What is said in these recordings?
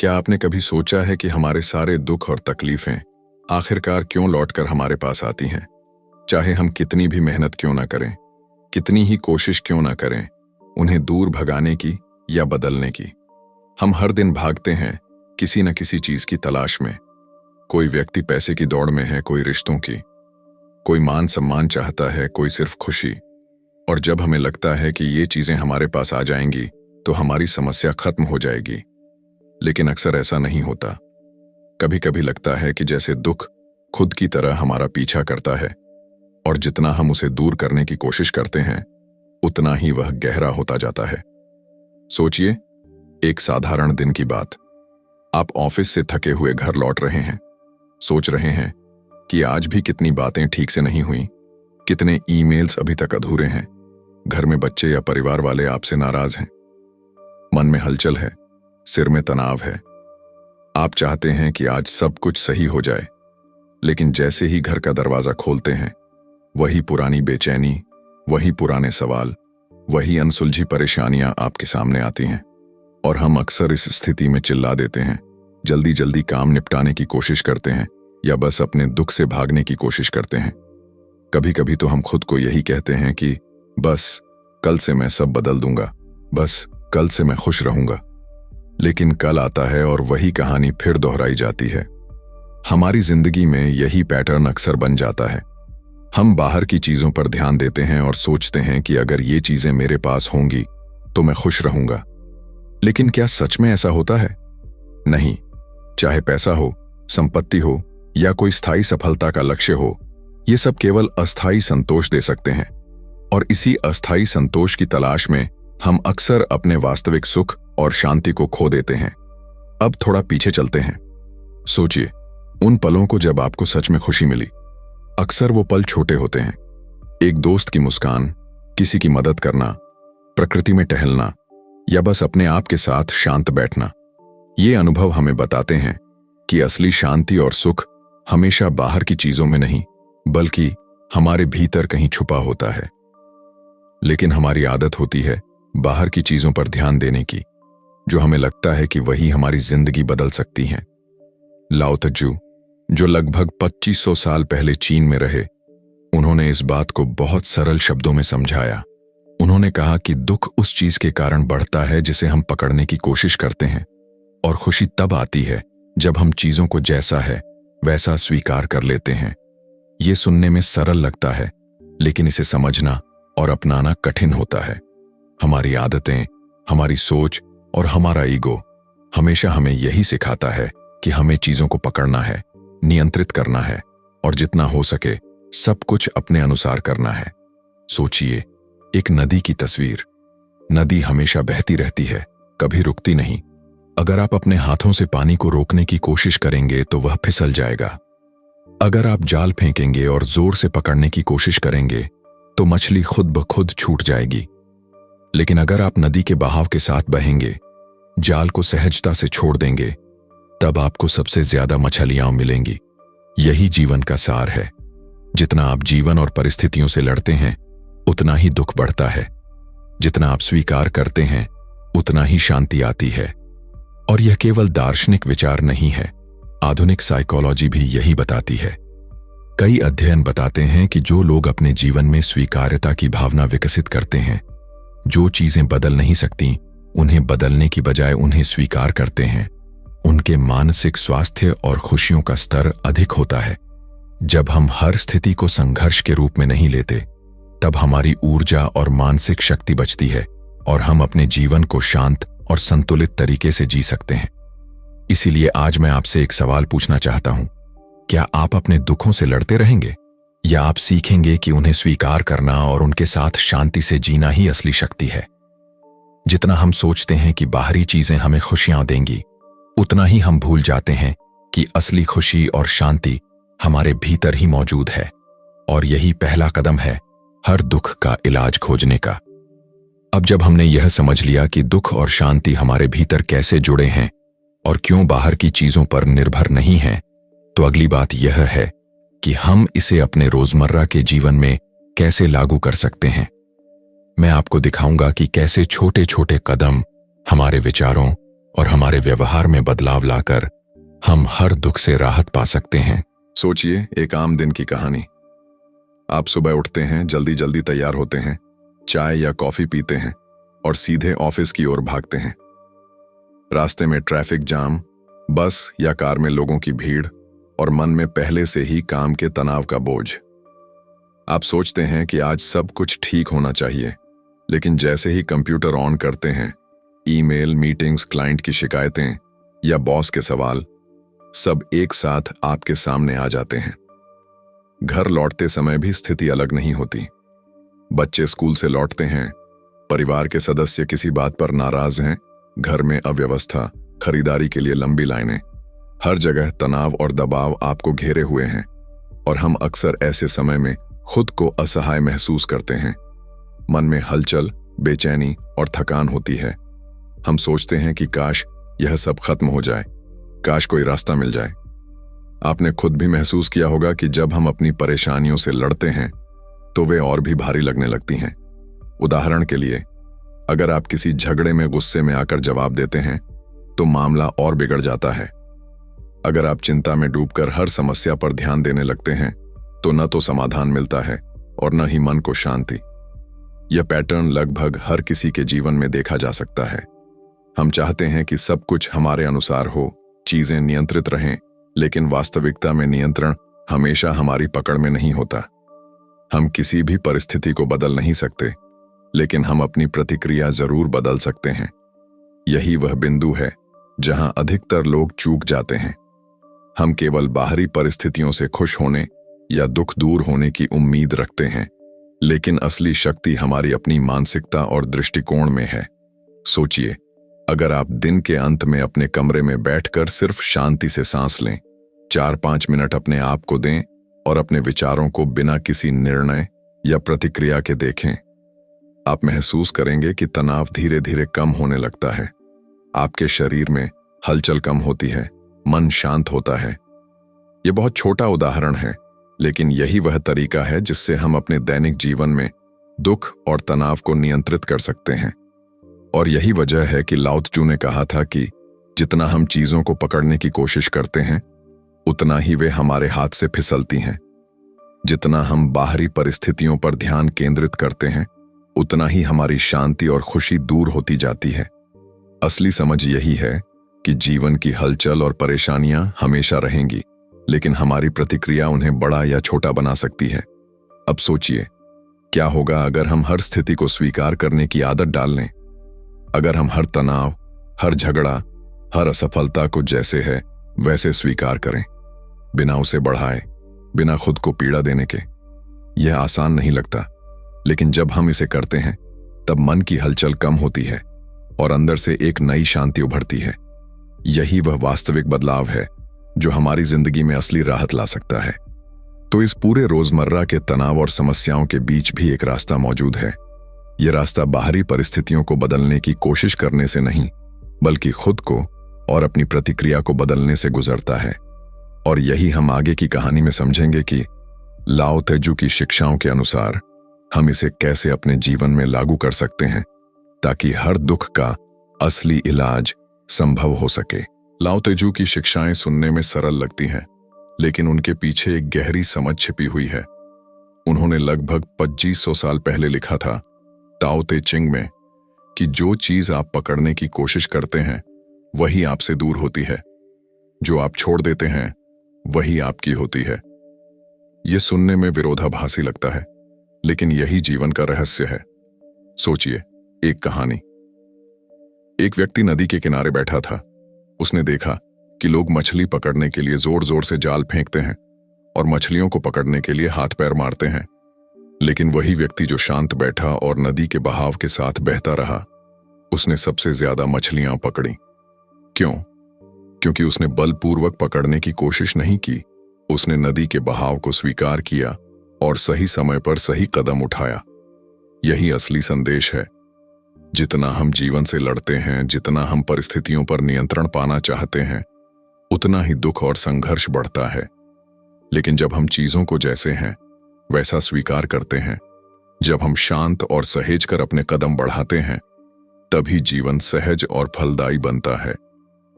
क्या आपने कभी सोचा है कि हमारे सारे दुख और तकलीफें आखिरकार क्यों लौटकर हमारे पास आती हैं? चाहे हम कितनी भी मेहनत क्यों ना करें, कितनी ही कोशिश क्यों ना करें उन्हें दूर भगाने की या बदलने की। हम हर दिन भागते हैं किसी न किसी चीज की तलाश में। कोई व्यक्ति पैसे की दौड़ में है, कोई रिश्तों की, कोई मान सम्मान चाहता है, कोई सिर्फ खुशी। और जब हमें लगता है कि ये चीजें हमारे पास आ जाएंगी तो हमारी समस्या खत्म हो जाएगी, लेकिन अक्सर ऐसा नहीं होता। कभी कभी लगता है कि जैसे दुख खुद की तरह हमारा पीछा करता है, और जितना हम उसे दूर करने की कोशिश करते हैं उतना ही वह गहरा होता जाता है। सोचिए, एक साधारण दिन की बात। आप ऑफिस से थके हुए घर लौट रहे हैं, सोच रहे हैं कि आज भी कितनी बातें ठीक से नहीं हुई, कितने ईमेल्स अभी तक अधूरे हैं, घर में बच्चे या परिवार वाले आपसे नाराज हैं। मन में हलचल है, सिर में तनाव है। आप चाहते हैं कि आज सब कुछ सही हो जाए, लेकिन जैसे ही घर का दरवाजा खोलते हैं, वही पुरानी बेचैनी, वही पुराने सवाल, वही अनसुलझी परेशानियां आपके सामने आती हैं। और हम अक्सर इस स्थिति में चिल्ला देते हैं, जल्दी जल्दी काम निपटाने की कोशिश करते हैं, या बस अपने दुख से भागने की कोशिश करते हैं। कभी कभी तो हम खुद को यही कहते हैं कि बस कल से मैं सब बदल दूंगा, बस कल से मैं खुश रहूंगा। लेकिन कल आता है और वही कहानी फिर दोहराई जाती है। हमारी जिंदगी में यही पैटर्न अक्सर बन जाता है। हम बाहर की चीजों पर ध्यान देते हैं और सोचते हैं कि अगर ये चीजें मेरे पास होंगी तो मैं खुश रहूंगा। लेकिन क्या सच में ऐसा होता है? नहीं। चाहे पैसा हो, संपत्ति हो या कोई स्थायी सफलता का लक्ष्य हो, ये सब केवल अस्थायी संतोष दे सकते हैं। और इसी अस्थायी संतोष की तलाश में हम अक्सर अपने वास्तविक सुख और शांति को खो देते हैं। अब थोड़ा पीछे चलते हैं। सोचिए, उन पलों को जब आपको सच में खुशी मिली। अक्सर वो पल छोटे होते हैं। एक दोस्त की मुस्कान, किसी की मदद करना, प्रकृति में टहलना, या बस अपने आप के साथ शांत बैठना। ये अनुभव हमें बताते हैं कि असली शांति और सुख हमेशा बाहर की चीजों में नहीं, बल्कि हमारे भीतर कहीं छुपा होता है। लेकिन हमारी आदत होती है बाहर की चीजों पर ध्यान देने की, जो हमें लगता है कि वही हमारी जिंदगी बदल सकती हैं। लाओ त्जू, जो लगभग 2500 साल पहले चीन में रहे, उन्होंने इस बात को बहुत सरल शब्दों में समझाया। उन्होंने कहा कि दुख उस चीज के कारण बढ़ता है जिसे हम पकड़ने की कोशिश करते हैं, और खुशी तब आती है जब हम चीजों को जैसा है वैसा स्वीकार कर लेते हैं। ये सुनने में सरल लगता है, लेकिन इसे समझना और अपनाना कठिन होता है। हमारी आदतें, हमारी सोच और हमारा ईगो हमेशा हमें यही सिखाता है कि हमें चीजों को पकड़ना है, नियंत्रित करना है, और जितना हो सके सब कुछ अपने अनुसार करना है। सोचिए, एक नदी की तस्वीर। नदी हमेशा बहती रहती है, कभी रुकती नहीं। अगर आप अपने हाथों से पानी को रोकने की कोशिश करेंगे तो वह फिसल जाएगा। अगर आप जाल फेंकेंगे और जोर से पकड़ने की कोशिश करेंगे तो मछली खुद ब खुद छूट जाएगी। लेकिन अगर आप नदी के बहाव के साथ बहेंगे, जाल को सहजता से छोड़ देंगे, तब आपको सबसे ज्यादा मछलियां मिलेंगी। यही जीवन का सार है। जितना आप जीवन और परिस्थितियों से लड़ते हैं, उतना ही दुख बढ़ता है। जितना आप स्वीकार करते हैं, उतना ही शांति आती है। और यह केवल दार्शनिक विचार नहीं है, आधुनिक साइकोलॉजी भी यही बताती है। कई अध्ययन बताते हैं कि जो लोग अपने जीवन में स्वीकार्यता की भावना विकसित करते हैं, जो चीजें बदल नहीं सकती उन्हें बदलने की बजाय उन्हें स्वीकार करते हैं, उनके मानसिक स्वास्थ्य और खुशियों का स्तर अधिक होता है। जब हम हर स्थिति को संघर्ष के रूप में नहीं लेते, तब हमारी ऊर्जा और मानसिक शक्ति बचती है, और हम अपने जीवन को शांत और संतुलित तरीके से जी सकते हैं। इसीलिए आज मैं आपसे एक सवाल पूछना चाहता हूं, क्या आप अपने दुखों से लड़ते रहेंगे, या आप सीखेंगे कि उन्हें स्वीकार करना और उनके साथ शांति से जीना ही असली शक्ति है? जितना हम सोचते हैं कि बाहरी चीजें हमें खुशियां देंगी, उतना ही हम भूल जाते हैं कि असली खुशी और शांति हमारे भीतर ही मौजूद है। और यही पहला कदम है हर दुख का इलाज खोजने का। अब जब हमने यह समझ लिया कि दुख और शांति हमारे भीतर कैसे जुड़े हैं और क्यों बाहर की चीजों पर निर्भर नहीं हैं, तो अगली बात यह है कि हम इसे अपने रोजमर्रा के जीवन में कैसे लागू कर सकते हैं। मैं आपको दिखाऊंगा कि कैसे छोटे छोटे कदम हमारे विचारों, और हमारे व्यवहार में बदलाव लाकर हम हर दुख से राहत पा सकते हैं। सोचिए एक आम दिन की कहानी। आप सुबह उठते हैं, जल्दी जल्दी तैयार होते हैं, चाय या कॉफी पीते हैं और सीधे ऑफिस की ओर भागते हैं। रास्ते में ट्रैफिक जाम, बस या कार में लोगों की भीड़ और मन में पहले से ही काम के तनाव का बोझ। आप सोचते हैं कि आज सब कुछ ठीक होना चाहिए, लेकिन जैसे ही कंप्यूटर ऑन करते हैं, ईमेल, मीटिंग्स, क्लाइंट की शिकायतें या बॉस के सवाल सब एक साथ आपके सामने आ जाते हैं। घर लौटते समय भी स्थिति अलग नहीं होती। बच्चे स्कूल से लौटते हैं, परिवार के सदस्य किसी बात पर नाराज हैं, घर में अव्यवस्था, खरीदारी के लिए लंबी लाइनें, हर जगह तनाव और दबाव आपको घेरे हुए हैं और हम अक्सर ऐसे समय में खुद को असहाय महसूस करते हैं। मन में हलचल, बेचैनी और थकान होती है। हम सोचते हैं कि काश यह सब खत्म हो जाए, काश कोई रास्ता मिल जाए। आपने खुद भी महसूस किया होगा कि जब हम अपनी परेशानियों से लड़ते हैं तो वे और भी भारी लगने लगती हैं। उदाहरण के लिए, अगर आप किसी झगड़े में गुस्से में आकर जवाब देते हैं तो मामला और बिगड़ जाता है। अगर आप चिंता में डूबकर हर समस्या पर ध्यान देने लगते हैं तो न तो समाधान मिलता है और न ही मन को शांति। यह पैटर्न लगभग हर किसी के जीवन में देखा जा सकता है। हम चाहते हैं कि सब कुछ हमारे अनुसार हो, चीजें नियंत्रित रहें, लेकिन वास्तविकता में नियंत्रण हमेशा हमारी पकड़ में नहीं होता। हम किसी भी परिस्थिति को बदल नहीं सकते, लेकिन हम अपनी प्रतिक्रिया जरूर बदल सकते हैं। यही वह बिंदु है जहां अधिकतर लोग चूक जाते हैं। हम केवल बाहरी परिस्थितियों से खुश होने या दुख दूर होने की उम्मीद रखते हैं, लेकिन असली शक्ति हमारी अपनी मानसिकता और दृष्टिकोण में है। सोचिए, अगर आप दिन के अंत में अपने कमरे में बैठकर सिर्फ शांति से सांस लें, 4-5 मिनट अपने आप को दें और अपने विचारों को बिना किसी निर्णय या प्रतिक्रिया के देखें, आप महसूस करेंगे कि तनाव धीरे धीरे कम होने लगता है। आपके शरीर में हलचल कम होती है, मन शांत होता है। यह बहुत छोटा उदाहरण है, लेकिन यही वह तरीका है जिससे हम अपने दैनिक जीवन में दुख और तनाव को नियंत्रित कर सकते हैं। और यही वजह है कि लाओ त्जू ने कहा था कि जितना हम चीजों को पकड़ने की कोशिश करते हैं, उतना ही वे हमारे हाथ से फिसलती हैं। जितना हम बाहरी परिस्थितियों पर ध्यान केंद्रित करते हैं, उतना ही हमारी शांति और खुशी दूर होती जाती है। असली समझ यही है कि जीवन की हलचल और परेशानियां हमेशा रहेंगी, लेकिन हमारी प्रतिक्रिया उन्हें बड़ा या छोटा बना सकती है। अब सोचिए, क्या होगा अगर हम हर स्थिति को स्वीकार करने की आदत डाल लें? अगर हम हर तनाव, हर झगड़ा, हर असफलता को जैसे है वैसे स्वीकार करें, बिना उसे बढ़ाए, बिना खुद को पीड़ा देने के। यह आसान नहीं लगता, लेकिन जब हम इसे करते हैं तब मन की हलचल कम होती है और अंदर से एक नई शांति उभरती है। यही वह वास्तविक बदलाव है जो हमारी जिंदगी में असली राहत ला सकता है। तो इस पूरे रोजमर्रा के तनाव और समस्याओं के बीच भी एक रास्ता मौजूद है। यह रास्ता बाहरी परिस्थितियों को बदलने की कोशिश करने से नहीं, बल्कि खुद को और अपनी प्रतिक्रिया को बदलने से गुजरता है। और यही हम आगे की कहानी में समझेंगे कि लाओ त्जू की शिक्षाओं के अनुसार हम इसे कैसे अपने जीवन में लागू कर सकते हैं, ताकि हर दुख का असली इलाज संभव हो सके। लाओ त्जू की शिक्षाएं सुनने में सरल लगती हैं, लेकिन उनके पीछे एक गहरी समझ छिपी हुई है। उन्होंने लगभग 2500 साल पहले लिखा था ताओ ते चिंग में कि जो चीज आप पकड़ने की कोशिश करते हैं वही आपसे दूर होती है, जो आप छोड़ देते हैं वही आपकी होती है। यह सुनने में विरोधाभासी लगता है, लेकिन यही जीवन का रहस्य है। सोचिए, एक कहानी। एक व्यक्ति नदी के किनारे बैठा था। उसने देखा कि लोग मछली पकड़ने के लिए जोर जोर से जाल फेंकते हैं और मछलियों को पकड़ने के लिए हाथ पैर मारते हैं, लेकिन वही व्यक्ति जो शांत बैठा और नदी के बहाव के साथ बहता रहा, उसने सबसे ज्यादा मछलियां पकड़ी। क्यों? क्योंकि उसने बलपूर्वक पकड़ने की कोशिश नहीं की। उसने नदी के बहाव को स्वीकार किया और सही समय पर सही कदम उठाया। यही असली संदेश है। जितना हम जीवन से लड़ते हैं, जितना हम परिस्थितियों पर नियंत्रण पाना चाहते हैं, उतना ही दुख और संघर्ष बढ़ता है। लेकिन जब हम चीजों को जैसे हैं वैसा स्वीकार करते हैं, जब हम शांत और सहेज कर अपने कदम बढ़ाते हैं, तभी जीवन सहज और फलदायी बनता है।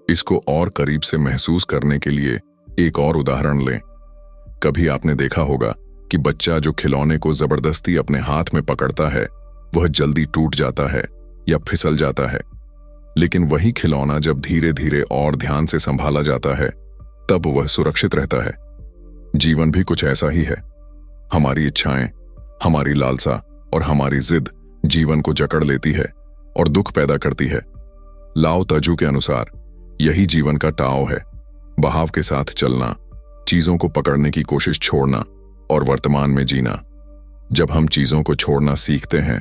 इसको और करीब से महसूस करने के लिए एक और उदाहरण लें। कभी आपने देखा होगा कि बच्चा जो खिलौने को जबरदस्ती अपने हाथ में पकड़ता है वह जल्दी टूट जाता है या फिसल जाता है, लेकिन वही खिलौना जब धीरे धीरे और ध्यान से संभाला जाता है तब वह सुरक्षित रहता है। जीवन भी कुछ ऐसा ही है। हमारी इच्छाएं, हमारी लालसा और हमारी जिद जीवन को जकड़ लेती है और दुख पैदा करती है। लाओ तजू के अनुसार यही जीवन का टाव है, बहाव के साथ चलना, चीजों को पकड़ने की कोशिश छोड़ना और वर्तमान में जीना। जब हम चीजों को छोड़ना सीखते हैं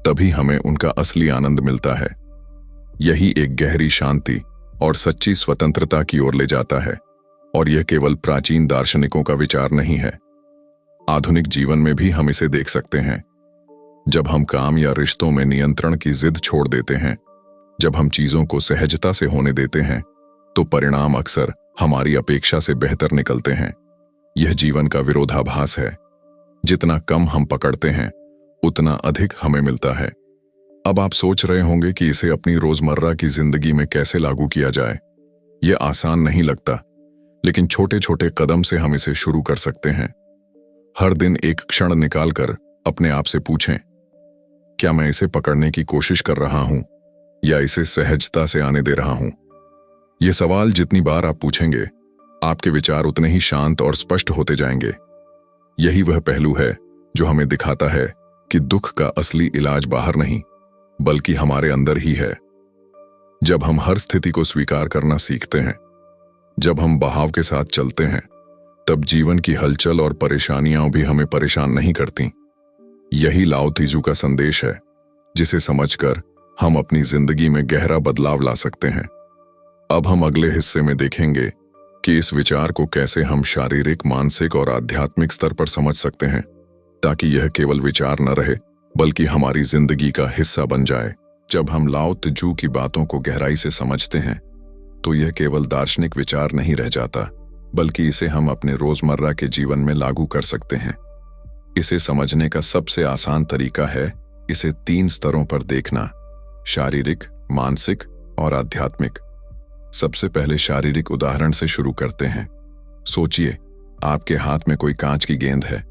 तभी हमें उनका असली आनंद मिलता है। यही एक गहरी शांति और सच्ची स्वतंत्रता की ओर ले जाता है, और यह केवल प्राचीन दार्शनिकों का विचार नहीं है। आधुनिक जीवन में भी हम इसे देख सकते हैं। जब हम काम या रिश्तों में नियंत्रण की जिद छोड़ देते हैं, जब हम चीजों को सहजता से होने देते हैं, तो परिणाम अक्सर हमारी अपेक्षा से बेहतर निकलते हैं। यह जीवन का विरोधाभास है। जितना कम हम पकड़ते हैं उतना अधिक हमें मिलता है। अब आप सोच रहे होंगे कि इसे अपनी रोजमर्रा की जिंदगी में कैसे लागू किया जाए। यह आसान नहीं लगता, लेकिन छोटे छोटे कदम से हम इसे शुरू कर सकते हैं। हर दिन एक क्षण निकालकर अपने आप से पूछें, क्या मैं इसे पकड़ने की कोशिश कर रहा हूं या इसे सहजता से आने दे रहा हूं? ये सवाल जितनी बार आप पूछेंगे, आपके विचार उतने ही शांत और स्पष्ट होते जाएंगे। यही वह पहलू है जो हमें दिखाता है कि दुख का असली इलाज बाहर नहीं, बल्कि हमारे अंदर ही है। जब हम हर स्थिति को स्वीकार करना सीखते हैं, जब हम बहाव के साथ चलते हैं, तब जीवन की हलचल और परेशानियां भी हमें परेशान नहीं करती। यही लाओ तीजू का संदेश है, जिसे समझकर हम अपनी जिंदगी में गहरा बदलाव ला सकते हैं। अब हम अगले हिस्से में देखेंगे कि इस विचार को कैसे हम शारीरिक, मानसिक और आध्यात्मिक स्तर पर समझ सकते हैं, ताकि यह केवल विचार न रहे बल्कि हमारी जिंदगी का हिस्सा बन जाए। जब हम लाओ त्जू की बातों को गहराई से समझते हैं तो यह केवल दार्शनिक विचार नहीं रह जाता, बल्कि इसे हम अपने रोजमर्रा के जीवन में लागू कर सकते हैं। इसे समझने का सबसे आसान तरीका है इसे 3 स्तरों पर देखना: शारीरिक, मानसिक और आध्यात्मिक। सबसे पहले शारीरिक उदाहरण से शुरू करते हैं। सोचिए, आपके हाथ में कोई कांच की गेंद है।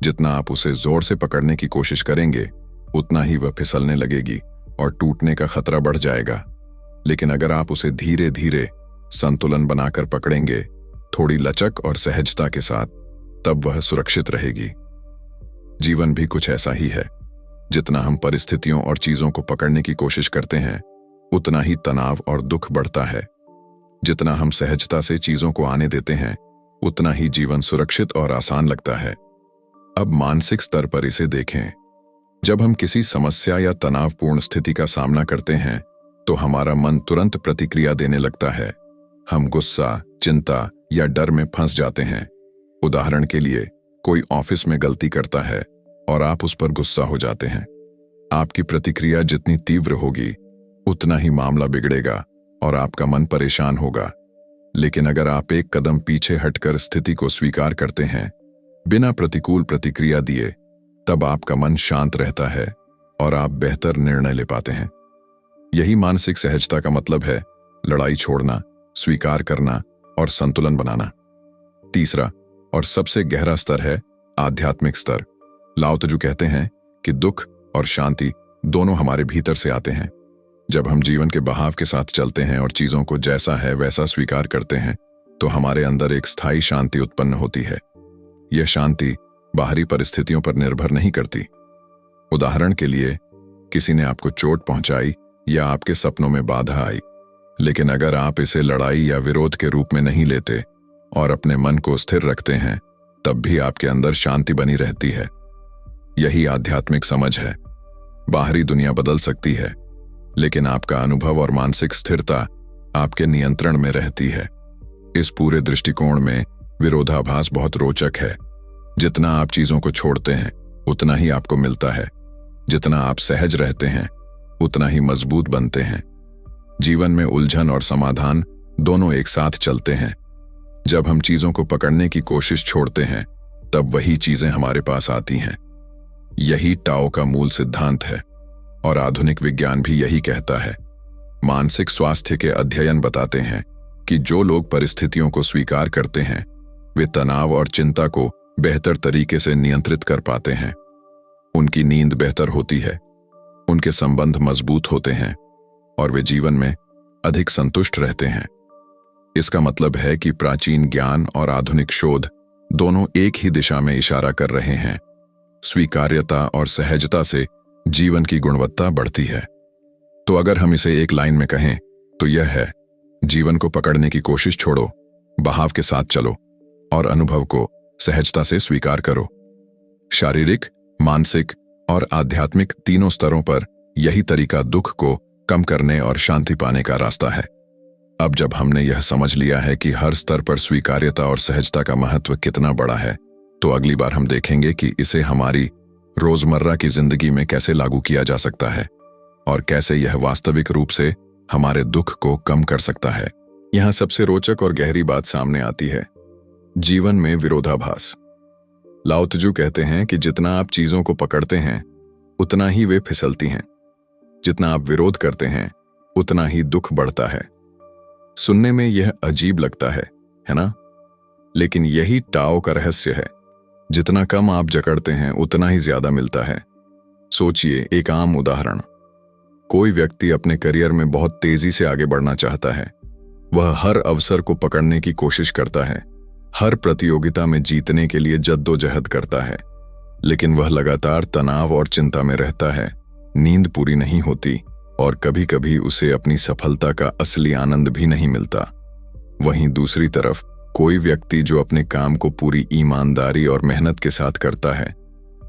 जितना आप उसे जोर से पकड़ने की कोशिश करेंगे उतना ही वह फिसलने लगेगी और टूटने का खतरा बढ़ जाएगा। लेकिन अगर आप उसे धीरे धीरे संतुलन बनाकर पकड़ेंगे, थोड़ी लचक और सहजता के साथ, तब वह सुरक्षित रहेगी। जीवन भी कुछ ऐसा ही है। जितना हम परिस्थितियों और चीजों को पकड़ने की कोशिश करते हैं उतना ही तनाव और दुख बढ़ता है। जितना हम सहजता से चीजों को आने देते हैं उतना ही जीवन सुरक्षित और आसान लगता है। अब मानसिक स्तर पर इसे देखें। जब हम किसी समस्या या तनावपूर्ण स्थिति का सामना करते हैं तो हमारा मन तुरंत प्रतिक्रिया देने लगता है। हम गुस्सा, चिंता या डर में फंस जाते हैं। उदाहरण के लिए, कोई ऑफिस में गलती करता है और आप उस पर गुस्सा हो जाते हैं। आपकी प्रतिक्रिया जितनी तीव्र होगी उतना ही मामला बिगड़ेगा और आपका मन परेशान होगा। लेकिन अगर आप एक कदम पीछे हटकर स्थिति को स्वीकार करते हैं, बिना प्रतिकूल प्रतिक्रिया दिए, तब आपका मन शांत रहता है और आप बेहतर निर्णय ले पाते हैं। यही मानसिक सहजता का मतलब है: लड़ाई छोड़ना, स्वीकार करना और संतुलन बनाना। तीसरा और सबसे गहरा स्तर है आध्यात्मिक स्तर। लाओ त्जू कहते हैं कि दुख और शांति दोनों हमारे भीतर से आते हैं। जब हम जीवन के बहाव के साथ चलते हैं और चीजों को जैसा है वैसा स्वीकार करते हैं, तो हमारे अंदर एक स्थायी शांति उत्पन्न होती है। यह शांति बाहरी परिस्थितियों पर निर्भर नहीं करती। उदाहरण के लिए, किसी ने आपको चोट पहुंचाई या आपके सपनों में बाधा आई, लेकिन अगर आप इसे लड़ाई या विरोध के रूप में नहीं लेते और अपने मन को स्थिर रखते हैं, तब भी आपके अंदर शांति बनी रहती है। यही आध्यात्मिक समझ है। बाहरी दुनिया बदल सकती है, लेकिन आपका अनुभव और मानसिक स्थिरता आपके नियंत्रण में रहती है। इस पूरे दृष्टिकोण में विरोधाभास बहुत रोचक है। जितना आप चीजों को छोड़ते हैं उतना ही आपको मिलता है। जितना आप सहज रहते हैं उतना ही मजबूत बनते हैं। जीवन में उलझन और समाधान दोनों एक साथ चलते हैं। जब हम चीजों को पकड़ने की कोशिश छोड़ते हैं, तब वही चीजें हमारे पास आती हैं। यही टाओ का मूल सिद्धांत है। और आधुनिक विज्ञान भी यही कहता है। मानसिक स्वास्थ्य के अध्ययन बताते हैं कि जो लोग परिस्थितियों को स्वीकार करते हैं वे तनाव और चिंता को बेहतर तरीके से नियंत्रित कर पाते हैं। उनकी नींद बेहतर होती है, उनके संबंध मजबूत होते हैं और वे जीवन में अधिक संतुष्ट रहते हैं। इसका मतलब है कि प्राचीन ज्ञान और आधुनिक शोध दोनों एक ही दिशा में इशारा कर रहे हैं। स्वीकार्यता और सहजता से जीवन की गुणवत्ता बढ़ती है। तो अगर हम इसे एक लाइन में कहें तो यह है, जीवन को पकड़ने की कोशिश छोड़ो, बहाव के साथ चलो और अनुभव को सहजता से स्वीकार करो। शारीरिक, मानसिक और आध्यात्मिक तीनों स्तरों पर यही तरीका दुख को कम करने और शांति पाने का रास्ता है। अब जब हमने यह समझ लिया है कि हर स्तर पर स्वीकार्यता और सहजता का महत्व कितना बड़ा है, तो अगली बार हम देखेंगे कि इसे हमारी रोजमर्रा की जिंदगी में कैसे लागू किया जा सकता है और कैसे यह वास्तविक रूप से हमारे दुख को कम कर सकता है। यहाँ सबसे रोचक और गहरी बात सामने आती है, जीवन में विरोधाभास। लाओ त्जू कहते हैं कि जितना आप चीजों को पकड़ते हैं उतना ही वे फिसलती हैं, जितना आप विरोध करते हैं उतना ही दुख बढ़ता है। सुनने में यह अजीब लगता है ना? लेकिन यही टाओ का रहस्य है। जितना कम आप जकड़ते हैं उतना ही ज्यादा मिलता है। सोचिए, एक आम उदाहरण। कोई व्यक्ति अपने करियर में बहुत तेजी से आगे बढ़ना चाहता है। वह हर अवसर को पकड़ने की कोशिश करता है, हर प्रतियोगिता में जीतने के लिए जद्दोजहद करता है, लेकिन वह लगातार तनाव और चिंता में रहता है। नींद पूरी नहीं होती और कभी कभी उसे अपनी सफलता का असली आनंद भी नहीं मिलता। वहीं दूसरी तरफ कोई व्यक्ति जो अपने काम को पूरी ईमानदारी और मेहनत के साथ करता है,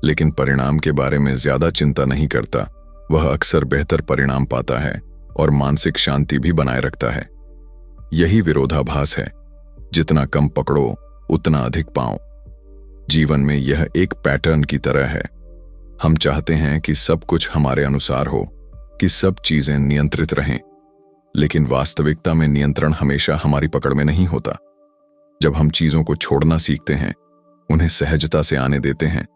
लेकिन परिणाम के बारे में ज्यादा चिंता नहीं करता, वह अक्सर बेहतर परिणाम पाता है और मानसिक शांति भी बनाए रखता है। यही विरोधाभास है, जितना कम पकड़ो उतना अधिक पाओ। जीवन में यह एक पैटर्न की तरह है। हम चाहते हैं कि सब कुछ हमारे अनुसार हो, कि सब चीजें नियंत्रित रहें, लेकिन वास्तविकता में नियंत्रण हमेशा हमारी पकड़ में नहीं होता। जब हम चीजों को छोड़ना सीखते हैं, उन्हें सहजता से आने देते हैं,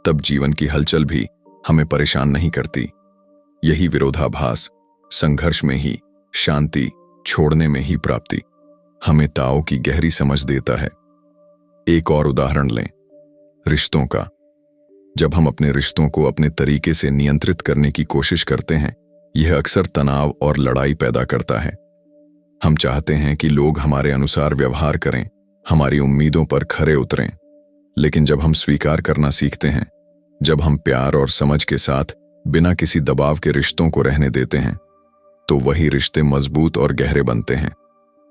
तब जीवन की हलचल भी हमें परेशान नहीं करती। यही विरोधाभास, संघर्ष में ही शांति, छोड़ने में ही प्राप्ति, हमें ताओ की गहरी समझ देता है। एक और उदाहरण लें, रिश्तों का। जब हम अपने रिश्तों को अपने तरीके से नियंत्रित करने की कोशिश करते हैं, यह अक्सर तनाव और लड़ाई पैदा करता है। हम चाहते हैं कि लोग हमारे अनुसार व्यवहार करें, हमारी उम्मीदों पर खरे उतरें, लेकिन जब हम स्वीकार करना सीखते हैं, जब हम प्यार और समझ के साथ बिना किसी दबाव के रिश्तों को रहने देते हैं, तो वही रिश्ते मजबूत और गहरे बनते हैं।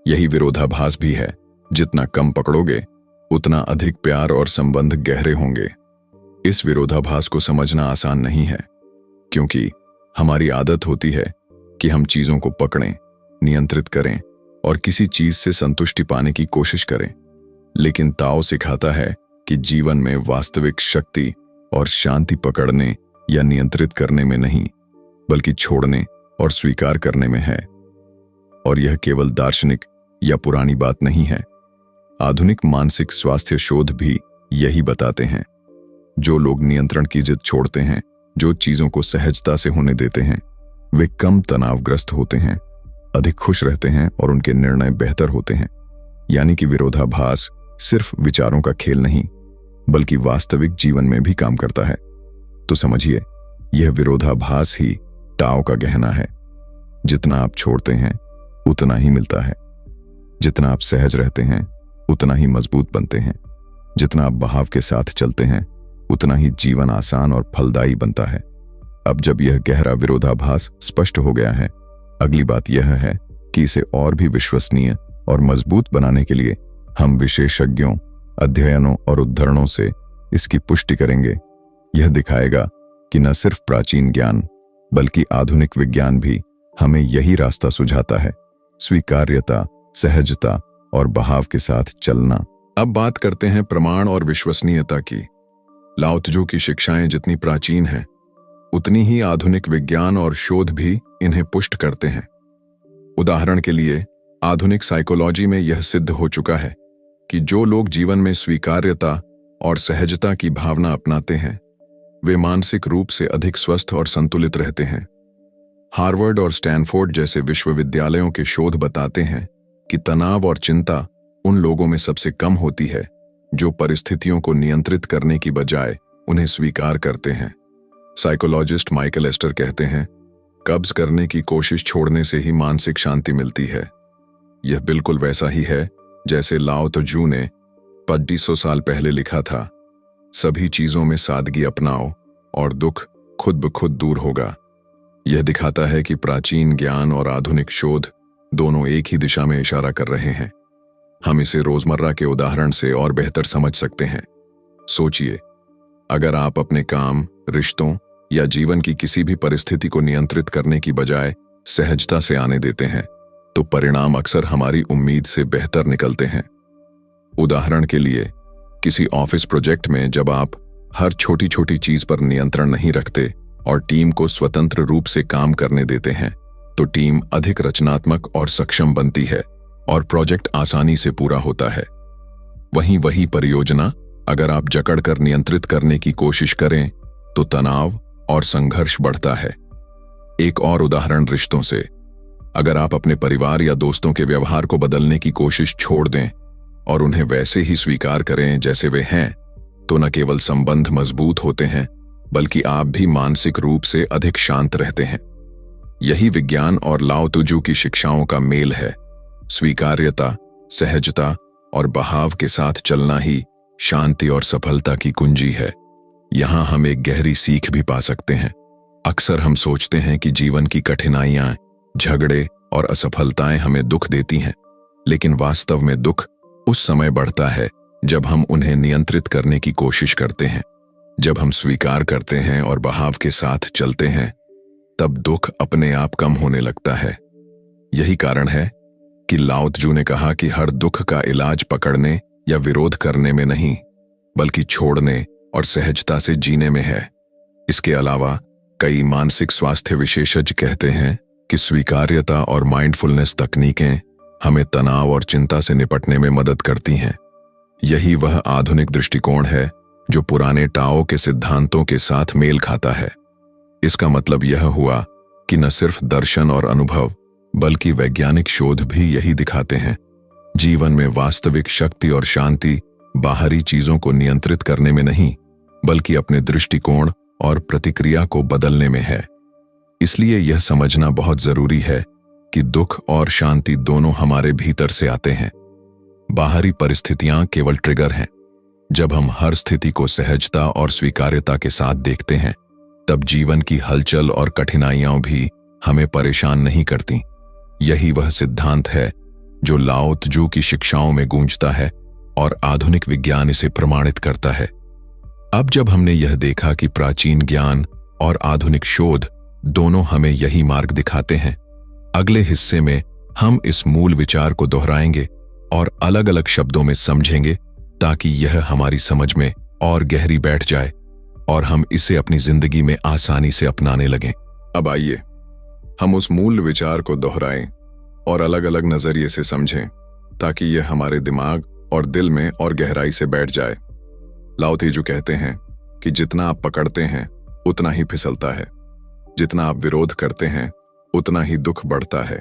यही विरोधाभास भी है, जितना कम पकड़ोगे उतना अधिक प्यार और संबंध गहरे होंगे। इस विरोधाभास को समझना आसान नहीं है, क्योंकि हमारी आदत होती है कि हम चीजों को पकड़ें, नियंत्रित करें और किसी चीज से संतुष्टि पाने की कोशिश करें। लेकिन ताओ सिखाता है कि जीवन में वास्तविक शक्ति और शांति पकड़ने या नियंत्रित करने में नहीं, बल्कि छोड़ने और स्वीकार करने में है। और यह केवल दार्शनिक या पुरानी बात नहीं है। आधुनिक मानसिक स्वास्थ्य शोध भी यही बताते हैं। जो लोग नियंत्रण की जिद छोड़ते हैं, जो चीजों को सहजता से होने देते हैं, वे कम तनावग्रस्त होते हैं, अधिक खुश रहते हैं और उनके निर्णय बेहतर होते हैं। यानी कि विरोधाभास सिर्फ विचारों का खेल नहीं, बल्कि वास्तविक जीवन में भी काम करता है। तो समझिए, यह विरोधाभास ही टाओ का गहना है। जितना आप छोड़ते हैं उतना ही मिलता है। जितना आप सहज रहते हैं उतना ही मजबूत बनते हैं। जितना आप बहाव के साथ चलते हैं उतना ही जीवन आसान और फलदायी बनता है। अब जब यह गहरा विरोधाभास स्पष्ट हो गया है, अगली बात यह है कि इसे और भी विश्वसनीय और मजबूत बनाने के लिए हम विशेषज्ञों, अध्ययनों और उद्धरणों से इसकी पुष्टि करेंगे। यह दिखाएगा कि न सिर्फ प्राचीन ज्ञान बल्कि आधुनिक विज्ञान भी हमें यही रास्ता सुझाता है, स्वीकार्यता, सहजता और बहाव के साथ चलना। अब बात करते हैं प्रमाण और विश्वसनीयता की। लाओ त्जू की शिक्षाएं जितनी प्राचीन हैं, उतनी ही आधुनिक विज्ञान और शोध भी इन्हें पुष्ट करते हैं। उदाहरण के लिए, आधुनिक साइकोलॉजी में यह सिद्ध हो चुका है कि जो लोग जीवन में स्वीकार्यता और सहजता की भावना अपनाते हैं, वे मानसिक रूप से अधिक स्वस्थ और संतुलित रहते हैं। हार्वर्ड और स्टैनफोर्ड जैसे विश्वविद्यालयों के शोध बताते हैं कि तनाव और चिंता उन लोगों में सबसे कम होती है जो परिस्थितियों को नियंत्रित करने की बजाय उन्हें स्वीकार करते हैं। साइकोलॉजिस्ट माइकल एस्टर कहते हैं, कब्ज करने की कोशिश छोड़ने से ही मानसिक शांति मिलती है। यह बिल्कुल वैसा ही है जैसे लाओ त्जू ने 2500 साल पहले लिखा था, सभी चीजों में सादगी अपनाओ और दुख खुद ब खुद दूर होगा। यह दिखाता है कि प्राचीन ज्ञान और आधुनिक शोध दोनों एक ही दिशा में इशारा कर रहे हैं। हम इसे रोजमर्रा के उदाहरण से और बेहतर समझ सकते हैं। सोचिए, अगर आप अपने काम, रिश्तों या जीवन की किसी भी परिस्थिति को नियंत्रित करने की बजाय सहजता से आने देते हैं, तो परिणाम अक्सर हमारी उम्मीद से बेहतर निकलते हैं। उदाहरण के लिए, किसी ऑफिस प्रोजेक्ट में जब आप हर छोटी छोटी चीज पर नियंत्रण नहीं रखते और टीम को स्वतंत्र रूप से काम करने देते हैं, तो टीम अधिक रचनात्मक और सक्षम बनती है और प्रोजेक्ट आसानी से पूरा होता है। वही परियोजना अगर आप जकड़कर नियंत्रित करने की कोशिश करें तो तनाव और संघर्ष बढ़ता है। एक और उदाहरण रिश्तों से, अगर आप अपने परिवार या दोस्तों के व्यवहार को बदलने की कोशिश छोड़ दें और उन्हें वैसे ही स्वीकार करें जैसे वे हैं, तो न केवल संबंध मजबूत होते हैं बल्कि आप भी मानसिक रूप से अधिक शांत रहते हैं। यही विज्ञान और लाओ त्जू की शिक्षाओं का मेल है। स्वीकार्यता, सहजता और बहाव के साथ चलना ही शांति और सफलता की कुंजी है। यहां हम एक गहरी सीख भी पा सकते हैं। अक्सर हम सोचते हैं कि जीवन की कठिनाइयां, झगड़े और असफलताएं हमें दुख देती हैं, लेकिन वास्तव में दुख उस समय बढ़ता है जब हम उन्हें नियंत्रित करने की कोशिश करते हैं। जब हम स्वीकार करते हैं और बहाव के साथ चलते हैं, तब दुख अपने आप कम होने लगता है। यही कारण है कि लाओ त्जू ने कहा कि हर दुख का इलाज पकड़ने या विरोध करने में नहीं, बल्कि छोड़ने और सहजता से जीने में है। इसके अलावा कई मानसिक स्वास्थ्य विशेषज्ञ कहते हैं कि स्वीकार्यता और माइंडफुलनेस तकनीकें हमें तनाव और चिंता से निपटने में मदद करती हैं। यही वह आधुनिक दृष्टिकोण है जो पुराने टाओ के सिद्धांतों के साथ मेल खाता है। इसका मतलब यह हुआ कि न सिर्फ दर्शन और अनुभव बल्कि वैज्ञानिक शोध भी यही दिखाते हैं। जीवन में वास्तविक शक्ति और शांति बाहरी चीजों को नियंत्रित करने में नहीं, बल्कि अपने दृष्टिकोण और प्रतिक्रिया को बदलने में है। इसलिए यह समझना बहुत जरूरी है कि दुख और शांति दोनों हमारे भीतर से आते हैं। बाहरी परिस्थितियां केवल ट्रिगर हैं। जब हम हर स्थिति को सहजता और स्वीकार्यता के साथ देखते हैं, तब जीवन की हलचल और कठिनाइयां भी हमें परेशान नहीं करती। यही वह सिद्धांत है जो लाओ त्जू की शिक्षाओं में गूंजता है और आधुनिक विज्ञान इसे प्रमाणित करता है। अब जब हमने यह देखा कि प्राचीन ज्ञान और आधुनिक शोध दोनों हमें यही मार्ग दिखाते हैं, अगले हिस्से में हम इस मूल विचार को दोहराएंगे और अलग अलग शब्दों में समझेंगे ताकि यह हमारी समझ में और गहरी बैठ जाए और हम इसे अपनी जिंदगी में आसानी से अपनाने लगें। अब आइए हम उस मूल विचार को दोहराएं और अलग अलग नजरिए से समझें ताकि यह हमारे दिमाग और दिल में और गहराई से बैठ जाए। लाओ त्जू कहते हैं कि जितना आप पकड़ते हैं उतना ही फिसलता है, जितना आप विरोध करते हैं उतना ही दुख बढ़ता है।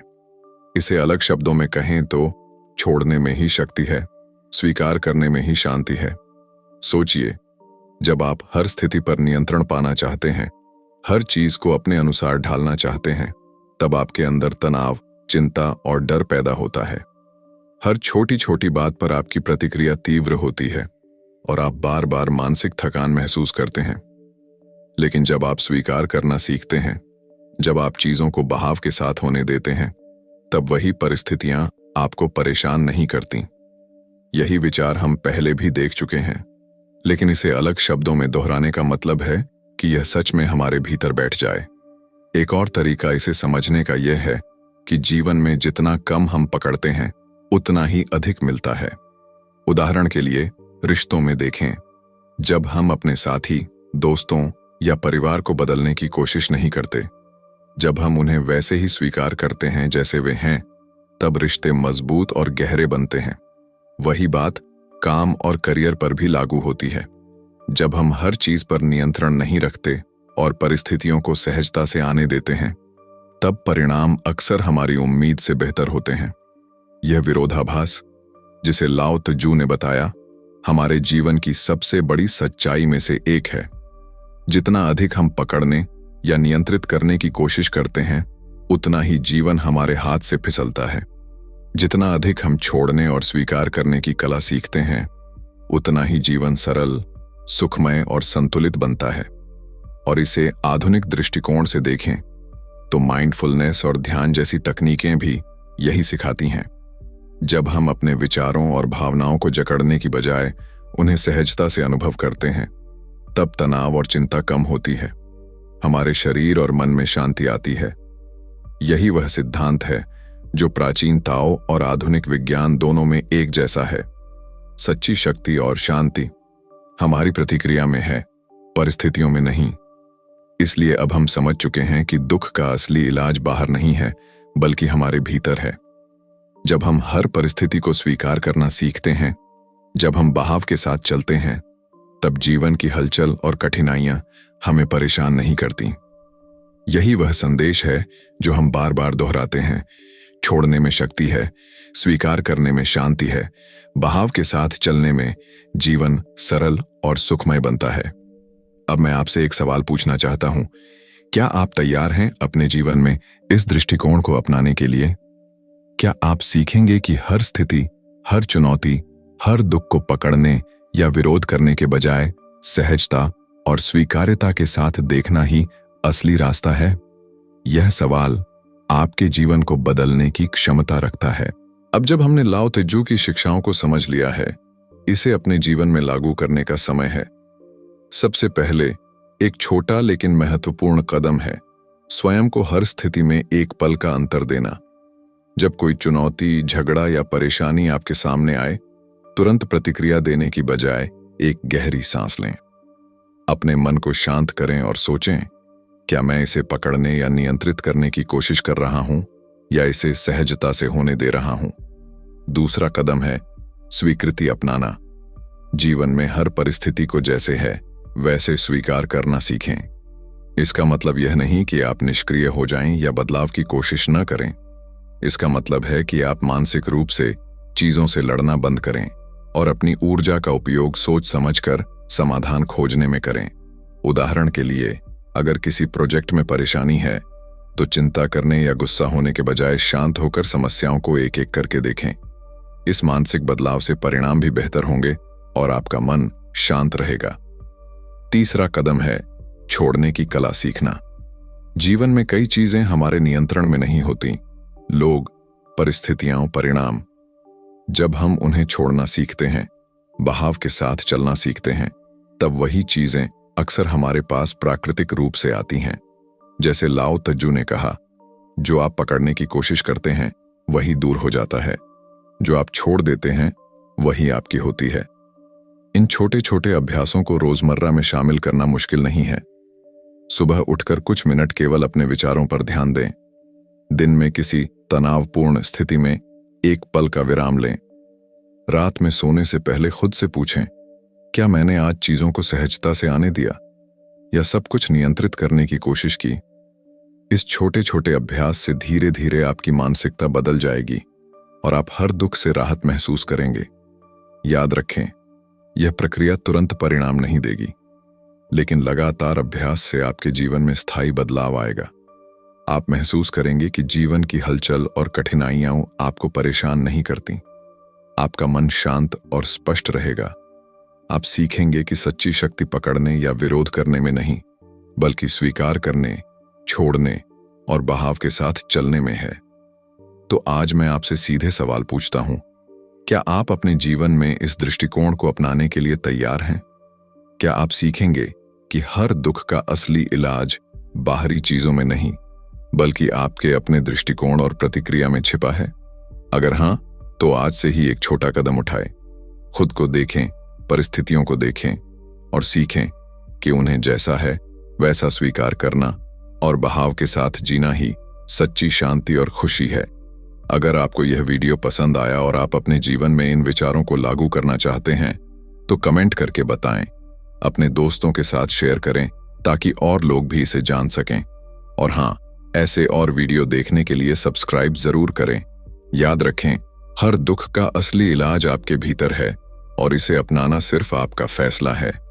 इसे अलग शब्दों में कहें तो छोड़ने में ही शक्ति है, स्वीकार करने में ही शांति है। सोचिए, जब आप हर स्थिति पर नियंत्रण पाना चाहते हैं, हर चीज को अपने अनुसार ढालना चाहते हैं, तब आपके अंदर तनाव, चिंता और डर पैदा होता है। हर छोटी छोटी बात पर आपकी प्रतिक्रिया तीव्र होती है और आप बार बार मानसिक थकान महसूस करते हैं। लेकिन जब आप स्वीकार करना सीखते हैं, जब आप चीजों को बहाव के साथ होने देते हैं, तब वही परिस्थितियां आपको परेशान नहीं करती। यही विचार हम पहले भी देख चुके हैं, लेकिन इसे अलग शब्दों में दोहराने का मतलब है कि यह सच में हमारे भीतर बैठ जाए। एक और तरीका इसे समझने का यह है कि जीवन में जितना कम हम पकड़ते हैं उतना ही अधिक मिलता है। उदाहरण के लिए रिश्तों में देखें, जब हम अपने साथी, दोस्तों या परिवार को बदलने की कोशिश नहीं करते, जब हम उन्हें वैसे ही स्वीकार करते हैं जैसे वे हैं, तब रिश्ते मजबूत और गहरे बनते हैं। वही बात काम और करियर पर भी लागू होती है। जब हम हर चीज पर नियंत्रण नहीं रखते और परिस्थितियों को सहजता से आने देते हैं, तब परिणाम अक्सर हमारी उम्मीद से बेहतर होते हैं। यह विरोधाभास, जिसे लाओ त्जू ने बताया, हमारे जीवन की सबसे बड़ी सच्चाई में से एक है। जितना अधिक हम पकड़ने या नियंत्रित करने की कोशिश करते हैं, उतना ही जीवन हमारे हाथ से फिसलता है। जितना अधिक हम छोड़ने और स्वीकार करने की कला सीखते हैं, उतना ही जीवन सरल, सुखमय और संतुलित बनता है। और इसे आधुनिक दृष्टिकोण से देखें तो माइंडफुलनेस और ध्यान जैसी तकनीकें भी यही सिखाती हैं। जब हम अपने विचारों और भावनाओं को जकड़ने की बजाय उन्हें सहजता से अनुभव करते हैं, तब तनाव और चिंता कम होती है। हमारे शरीर और मन में शांति आती है। यही वह सिद्धांत है जो प्राचीन ताओ और आधुनिक विज्ञान दोनों में एक जैसा है। सच्ची शक्ति और शांति हमारी प्रतिक्रिया में है, परिस्थितियों में नहीं। इसलिए अब हम समझ चुके हैं कि दुख का असली इलाज बाहर नहीं है, बल्कि हमारे भीतर है। जब हम हर परिस्थिति को स्वीकार करना सीखते हैं, जब हम बहाव के साथ चलते हैं, तब जीवन की हलचल और कठिनाइयां हमें परेशान नहीं करती। यही वह संदेश है जो हम बार बार दोहराते हैं। छोड़ने में शक्ति है, स्वीकार करने में शांति है, बहाव के साथ चलने में जीवन सरल और सुखमय बनता है। अब मैं आपसे एक सवाल पूछना चाहता हूं, क्या आप तैयार हैं अपने जीवन में इस दृष्टिकोण को अपनाने के लिए? क्या आप सीखेंगे कि हर स्थिति, हर चुनौती, हर दुख को पकड़ने या विरोध करने के बजाय सहजता और स्वीकार्यता के साथ देखना ही असली रास्ता है? यह सवाल आपके जीवन को बदलने की क्षमता रखता है। अब जब हमने लाओ त्जू की शिक्षाओं को समझ लिया है, इसे अपने जीवन में लागू करने का समय है। सबसे पहले एक छोटा लेकिन महत्वपूर्ण कदम है स्वयं को हर स्थिति में एक पल का अंतर देना। जब कोई चुनौती, झगड़ा या परेशानी आपके सामने आए, तुरंत प्रतिक्रिया देने की बजाय एक गहरी सांस लें। अपने मन को शांत करें और सोचें, क्या मैं इसे पकड़ने या नियंत्रित करने की कोशिश कर रहा हूं या इसे सहजता से होने दे रहा हूं? दूसरा कदम है स्वीकृति अपनाना। जीवन में हर परिस्थिति को जैसे है वैसे स्वीकार करना सीखें। इसका मतलब यह नहीं कि आप निष्क्रिय हो जाएं या बदलाव की कोशिश न करें। इसका मतलब है कि आप मानसिक रूप से चीजों से लड़ना बंद करें और अपनी ऊर्जा का उपयोग सोच समझकर समाधान खोजने में करें। उदाहरण के लिए, अगर किसी प्रोजेक्ट में परेशानी है, तो चिंता करने या गुस्सा होने के बजाय शांत होकर समस्याओं को एक एक करके देखें। इस मानसिक बदलाव से परिणाम भी बेहतर होंगे और आपका मन शांत रहेगा। तीसरा कदम है छोड़ने की कला सीखना। जीवन में कई चीजें हमारे नियंत्रण में नहीं होती, लोग, परिस्थितियां, परिणाम। जब हम उन्हें छोड़ना सीखते हैं, बहाव के साथ चलना सीखते हैं, तब वही चीजें अक्सर हमारे पास प्राकृतिक रूप से आती हैं। जैसे लाओ त्जू ने कहा, जो आप पकड़ने की कोशिश करते हैं वही दूर हो जाता है, जो आप छोड़ देते हैं वही आपकी होती है। इन छोटे छोटे अभ्यासों को रोजमर्रा में शामिल करना मुश्किल नहीं है। सुबह उठकर कुछ मिनट केवल अपने विचारों पर ध्यान दें। दिन में किसी तनावपूर्ण स्थिति में एक पल का विराम लें। रात में सोने से पहले खुद से पूछें, क्या मैंने आज चीजों को सहजता से आने दिया या सब कुछ नियंत्रित करने की कोशिश की? इस छोटे छोटे अभ्यास से धीरे धीरे आपकी मानसिकता बदल जाएगी और आप हर दुख से राहत महसूस करेंगे। याद रखें, यह प्रक्रिया तुरंत परिणाम नहीं देगी, लेकिन लगातार अभ्यास से आपके जीवन में स्थायी बदलाव आएगा। आप महसूस करेंगे कि जीवन की हलचल और कठिनाइयां आपको परेशान नहीं करती। आपका मन शांत और स्पष्ट रहेगा। आप सीखेंगे कि सच्ची शक्ति पकड़ने या विरोध करने में नहीं, बल्कि स्वीकार करने, छोड़ने और बहाव के साथ चलने में है। तो आज मैं आपसे सीधे सवाल पूछता हूं, क्या आप अपने जीवन में इस दृष्टिकोण को अपनाने के लिए तैयार हैं? क्या आप सीखेंगे कि हर दुख का असली इलाज बाहरी चीजों में नहीं, बल्कि आपके अपने दृष्टिकोण और प्रतिक्रिया में छिपा है? अगर हां, तो आज से ही एक छोटा कदम उठाएं। खुद को देखें, परिस्थितियों को देखें और सीखें कि उन्हें जैसा है वैसा स्वीकार करना और बहाव के साथ जीना ही सच्ची शांति और खुशी है। अगर आपको यह वीडियो पसंद आया और आप अपने जीवन में इन विचारों को लागू करना चाहते हैं, तो कमेंट करके बताएं। अपने दोस्तों के साथ शेयर करें ताकि और लोग भी इसे जान सकें। और हां, ऐसे और वीडियो देखने के लिए सब्सक्राइब जरूर करें। याद रखें, हर दुख का असली इलाज आपके भीतर है और इसे अपनाना सिर्फ आपका फैसला है।